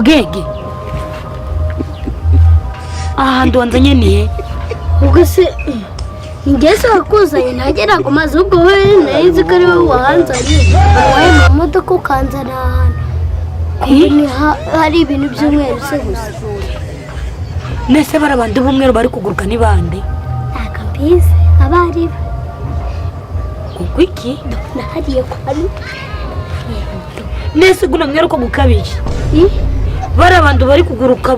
bwege aha ndonzanye nihe ubwo se ngese wakuzanye ntagera ku mazi ubwo we nayizi ko ari wowe wahanzanye waye mu modoka ukanzana ahantu hari ibintu by'umweru se gusa nese barabandi b'umweru bari kuguruka ni bande akabize abari kuko iki nahariye kwani nese guna mwero ko gukabije barabandi bari kuguruka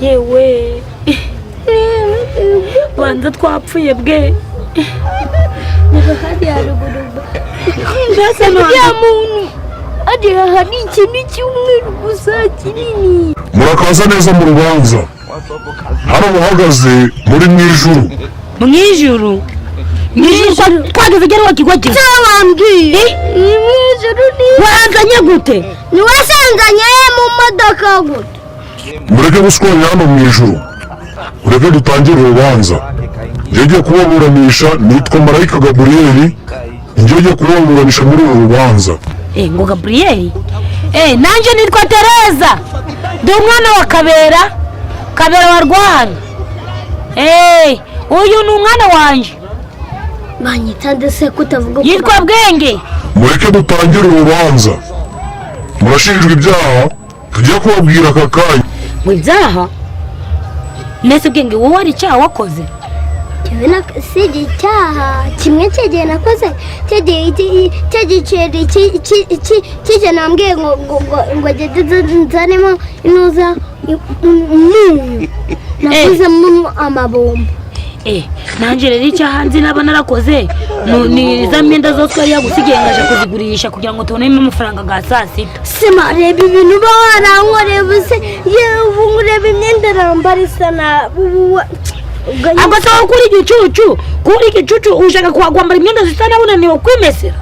yewe banza twapfuye bwe niba hari haruguru mbese ya muntu hari ikintu cy'umweru gusa kinini. Murakaza neza mu rubanza hano muhagaze muri mwijuru twageze gero wakigwaje cyabambwiye mwijuru ni wanzanye gute ni wasanzanye mu modoka gute mureke guswanya hano mwijuru ureke dutangire urubanza njye kubaburanisha nitwa Marayika Gabriel njye kubaburanisha muri uru rubanza ngo Gabriel nanje nitwa Tereza ndi umwana wa Kabera wa Rwanda uyu ni umwana wanje banyita ndetse kutavuga yitwa Bwenge mureke dutangire urubanza murashinjwa ibyaha tugiye kubabwira aka kanya mu byaha nese Bwenge wowe ari icyaha wakoze kibena sigi icyaha kimwe cyegiye nakoze cyegiceri kije nambwiye ngo nzanemo inuza nakoze mu amabombo nanje rero icyaha nzi naba narakoze ni za myenda zose yari yagusigiye ngaje kuzigurisha kugira ngo tubonemo amafaranga ga saa sita sima reba ibintu ba warankoreba se yewe ureba imyenda rambara isa na abasaho kuri igicucu ushaka kwambara imyenda zisa nabunaniwe kwimesera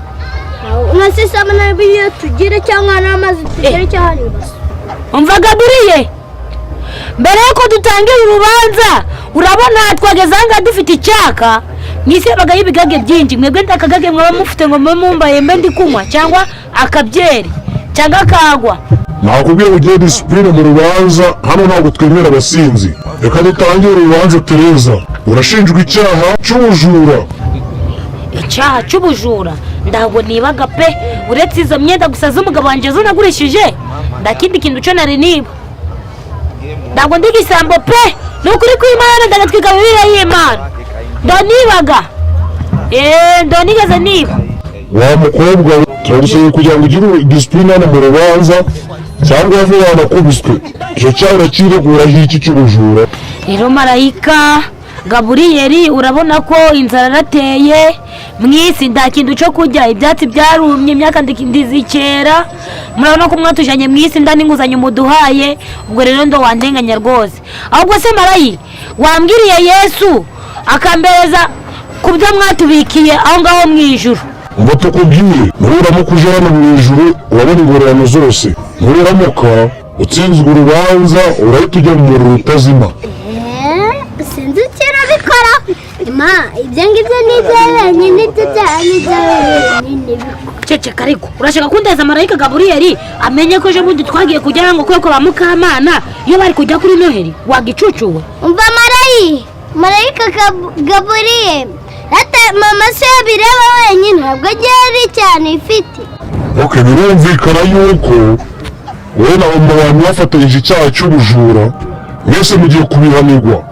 unasisama nabiyo tugire cyangwa n'amazi tugire cyahari basi umva Gabriel mbere yuko dutangira urubanza urabona twageze anga dufite icyaka nisebaga y'ibigage byinshi mwebwe ndakagage mwaba mufite ngo mumbaye mbe ndi kunywa cyangwa akabyeri cyangwa akagwa nakubwiye ugiye discipline mu rubanza hano ntabwo twemera abasinzi reka dutangire urubanza Tereza urashinjwa icyaha cy'ubujura ndago nibaga pe uretse izo myenda gusa z'umugabo wanje zo nagurishije ndakindi kintu cyo nari niba ndago ndigisambo pe nukuri kw'Imana ndagatwika Bibiliya y'Imana ndanibaga ndonigeze niba wa mukobwa turagusaba kugira ngo ugire discipline hano mu rubanza cyangwa have wanakubiswe icyo cyaha kiregura hiki cy'ubujura rero Marayika Gabriel urabona ko inzara rateye mwisi nda kintu cyo kurya ibyatsi byarumye imyaka ndizikera murabona ko mwatujanye mwisi nda n'inguzanyo muduhaye ubwo rero ndo wandenganya rwose ahubwo se Marayika wambwiriye Yesu akambereza kubyo mwatubikiye aho ngaho mwijuru ngo tukubwiye nuramuka uje hano mwijuru urabona ingororano zose nuramuka utsinzwe urubanza urahita ujya mu muriro utazima sinzi icyo bikora ibyo ngibyo ni ibyawenyine ceceka ariko urashaka kundeza Marayika Gabriel amenye ko ejo bundi twagiye kujya ngo kweko ba Mukamana iyo bari kujya kuri Noheli wagicucuwe umva Marayika Gabriel ate mama se bireba wenyine ntabwo ageri cyane ifite birumvikana yuko wowe na abantu bafatanyije icyaha cy'ubujura mwese mugiye kubihanirwa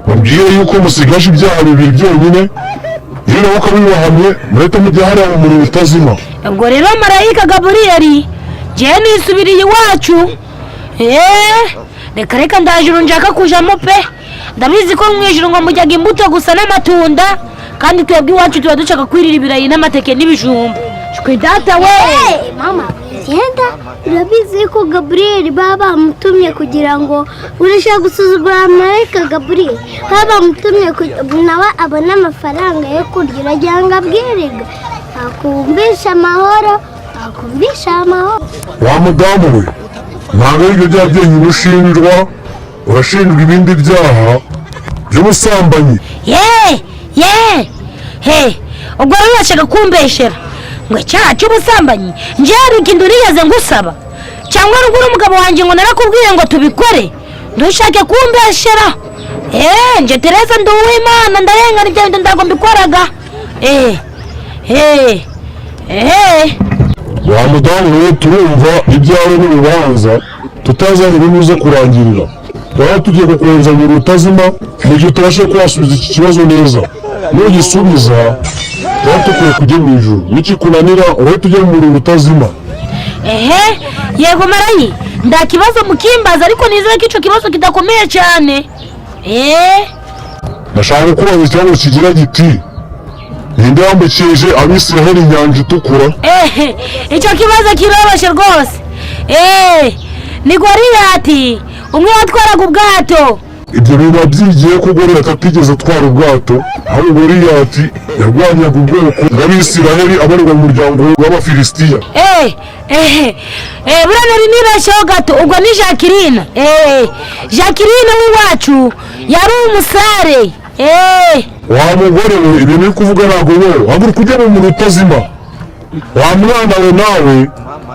mubwiye yuko musigaje ibyaha bibiri byonyine iyo nawe ukabibahamye murahita mujya hariya mu muriro utazima ubwo rero Marayika Gabriel je nisubiriye iwacu reka ndajuru njaka kujamo pe ndabizi ko mwijuru ngo mujyaga imbuto gusa n'amatunda kandi twebwe iwacu tuba dushaka kwirira ibirayi n'amateke n'ibijumba shwe data we mama genda urabizi ko Gabriel baba mutumye kugira ngo urashaka gusuzugura Marayika Gabriel baba mutumye nawe abona amafaranga yo kurya uragira ngo abwirega akumbisha amahoro wa mudamu we ntabwo aribyo byaha byenyine urashinjwa ibindi byaha by'ubusambanyi ubwo rero urashaka kumbeshera ngo icyaha cy'ubusambanyi njye hari ikintu nigeze ngusaba cyangwa ruguru umugabo wanjye ngo narakubwiye ngo tubikore ntushake kumbeshera. Nje Tereza ndi uw'Imana ndarengana ibyo bintu ntabwo mbikoraga. wa mudamu we turumva ibyawe n'urubanza tutazanye bimuze kurangirira. Twaba tugiye kukonzanira utazima mu gihe utabashe kuwasubiza iki kibazo neza. Nugisubiza twaba tukwiye kujya mu ijuru, nikikunanira wowe tujye mu muriro utazima. Yego Marayi, nda kibazo mukimbaza ariko nizere ko ico kibazo kidakomeye cyane. Ndashaka kubaza ikibazo kigira giti ninde wambukije Abisiraheli inyanja itukura? Icyo kibazo kirabashe rwose. Ni Goliyati umwe watwaraga ubwato. Ibyo bintu byigiye ko Goliyati atigeze atwara ubwato, aho Goliyati yarwanyaga ubwoko bw'Abisiraheli abarirwa mu muryango w'Abafilisitiya. Burana nibesheho gato ubwo ni Jacqueline. Jacqueline w'iwacu yari umusare. Wa mugore we ibintu uri kuvuga ntabwo wowe haguruka ujya mu muriro utazima. Wa mwana we nawe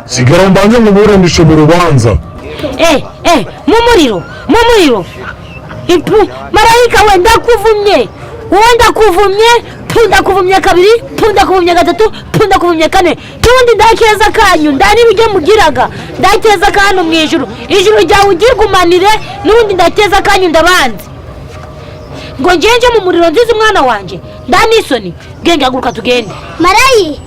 sigara mbanze muburanishe mu rubanza. Mu muriro Marayika we ndakuvumye, wowe ndakuvumye kabiri, ndakuvumye gatatu, ndakuvumye kane, n'ubundi ndakeza kanyu ndanibyo mugiraga, ndakeza kanyu mu ijuru ryawe ugirgumanire, n'ubundi ndakeza kanyu ndabanze ngo ngenje mu muriro nziza umwana wanje ndanisoni. Genge haguruka tugende. Marayi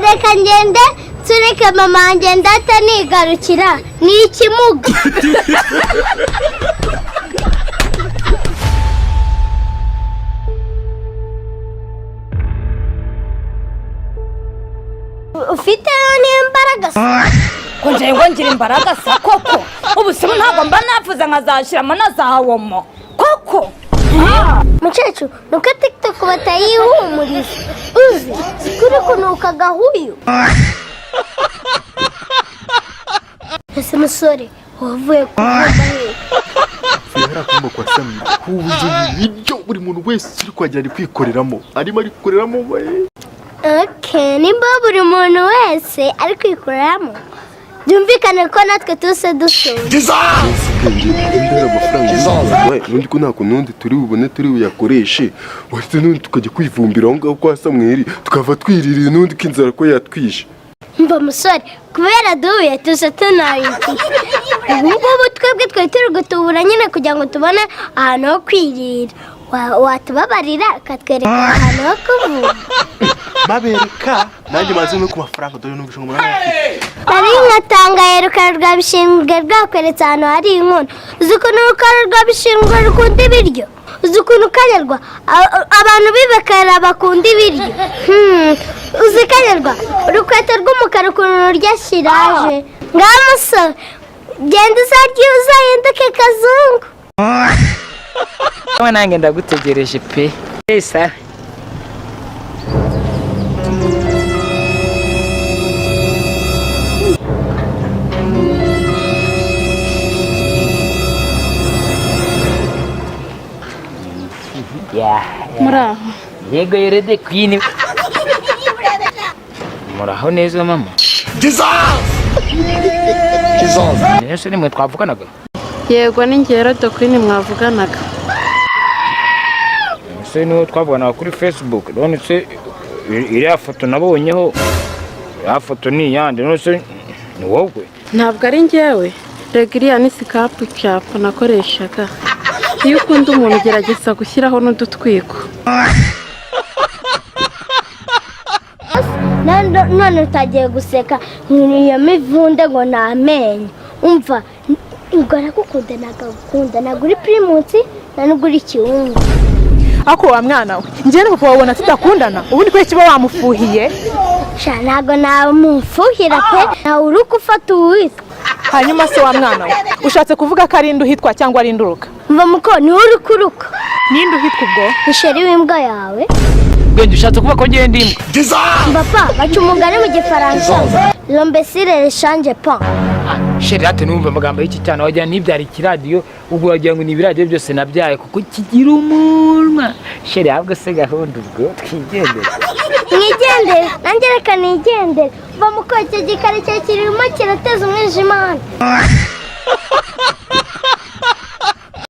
reka ngende tureke mama wanjye ndata nigarukira ni ikimuga. Ufite n'imbaraga ngo ngira imbaraga sa koko ubu se ntabwo mba napfuza nkazashiramo na zawomo koko. Mukecuru nuko TikTok batayihumuriza uzi sikuri kunuka gahuyu. Ese musore wavuye kuvuga Sihera kumba kwa Sami kubuze ibyo buri muntu wese uri kwajya kwikoreramo arimo arikoreramo we. Nimba buri muntu wese ari kwikoreramo byumvikane ko natwe tuse dusoma. Ndera amafaranga nundi ko ntako nundi turi bubone turi buyakoreshe wese nundi tukajya kwivumbira aho ngaho kwa Samweli tukava twiririye nundi kinzara ko yatwishe. Mba musore kubera duhuye tuse tunayiki ubu twebwe twari turi gutubura nyine kugira ngo tubone ahantu ho kwirira. Watubabarira akatwereka ahantu ho kuvuga. Mabereka nanjye maze no ku mafaranga dore no gushonga mwana. Ari nkatangaye rukara rwa bishingwe rwakweretse ahantu hari inkono. Uzi ukuntu rukara rwa bishingwe rukunda ibiryo? Uzi ukuntu kanyarwa abantu bibekara bakunda ibiryo? Uzi kanyarwa urukweto rw'umukara ukuntu rurya shiraje. Ngaho musore genda uzarye uzahinduke kazungu. Kama nange ndagutegereje pe. Esa. Muraho. Yego yerede queen. Muraho neza mama. Nese nimwe twavuganaga. Yego ni ngero Queen mwavuganaga. Ese niwe twavuganaga kuri Facebook. None se iriya foto nabonyeho. Ya foto ni yande none se ni wowe? Ntabwo ari njyewe. Regiriya ni sikapu cyapa nakoreshaga. Iyo ukunda umuntu ugerageza gushyiraho n'udutwiko. None utagiye guseka nk'iyo mivunde ngo namenye. Umva ngo arakukunda nagukunda naguri primusi nanuguri kiungo. Ako wa mwana we njye nuko wabona tudakundana ubundi ko kiba wamufuhiye Sha nago namufuhira pe na uruko ufata uwitwa. Hanyuma se wa mwana we ushatse kuvuga ko ari nduhitwa cyangwa ari nduruka? Mva muko ni urukuruka. Ninde uhitwa ubwo? Isheri w'imbwa yawe. Bwenge ushatse kuvuga ko ngende imbwa. Papa baca umugani mu gifaransa. L'imbécile change pas. sheri hati numva amagambo y'iki cyane wagira n'ibyari ikiradiyo ubwo wagira ngo ni ibiradiyo byose nabyaye kuko kigira umunwa sheri ahubwo se gahunda ubwo twigendere mwigendere nanjye reka nigendere va mu ko icyo gikari cye kirimo kirateza umwijima hano